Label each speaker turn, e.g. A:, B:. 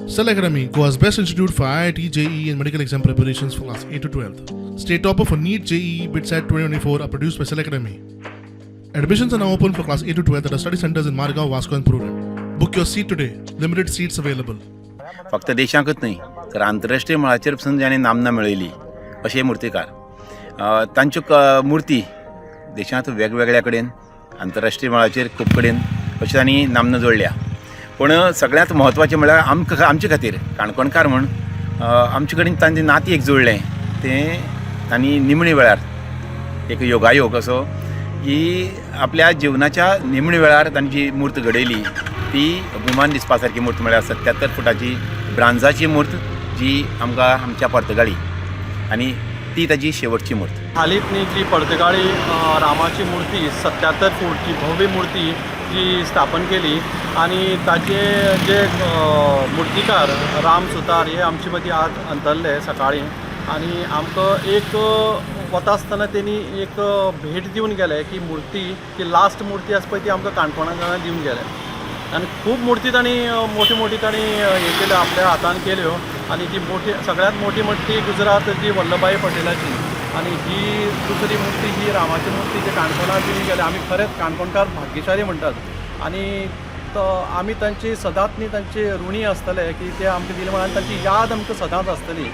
A: Cell Academy, Goa's best institute for IIT, JEE and medical exam preparations for class 8 to 12th. State topper for NEET, JEE, BITSAT 2024 are produced by Cell Academy. Admissions are now open for class 8 to 12th at our study centers in Margao, Vasco and Pururam. Book your seat today. Limited seats available.
B: फक्त देशांकच न्ही तर आंतरराष्ट्रीय मळाचेर पसून जाणी नामना मेळयली अशे मुर्तीकार तांच्यो मुर्ती देशांत वेगवेगळ्या कडेन आंतरराष्ट्रीय मळाचेर खूब कडेन अशी तांणी नामना जोडल्या. पूण सगळ्यांत म्हत्वाचें म्हळ्यार आमचे खातीर काणकोणकार म्हूण आमचे कडेन तांचें नातें एक जोडलें तें तांणी निमणे वेळार एक योगायोग असो की आपल्या जिवनाच्या निमणे वेळार तांची मूर्त घडयली. ती अभिमान दिसपा सारकी मूर्त म्हळ्यार 77 फुटाची ब्रांजाची मूर्त जी आमकां आमच्या पर्तगाळी आनी ती ताची शेवटची मूर्त.
C: हालींच न्ही जी पर्तगाळी रामाची मूर्ती 77 फूटची भव्य मूर्ती जी स्थापन केली आणि ताचे जे मुर्तीकार राम सुतार हे आमचे मदीं आज अंतरले सकाळीं आणि आमकां एक वता आसतना तेणी एक भेट दिवन गेले की मूर्ती ती लास्ट मूर्ती आसा पळय ती आमकां काणकोणा दिवन गेले आणि खूब मूर्ती तांणी मोठी तांणी हे केल्यो आपल्या हातान केल्यो आणि ती सगळ्यांत मोठी मूर्ती गुजरात जी वल्लभभाई पटेलाची आणि ही दुसरी मूर्ती ही रामाची मूर्ती जी काणकोणा दिवन गेले. आमी खरेंच काणकोणकार भाग्यशाली म्हणटात आणि आमी तांची सदांच न्ही तांचे ऋणी आसतले की ते आमकां दिले म्हणून तांची याद आमकां सदांच आसतली.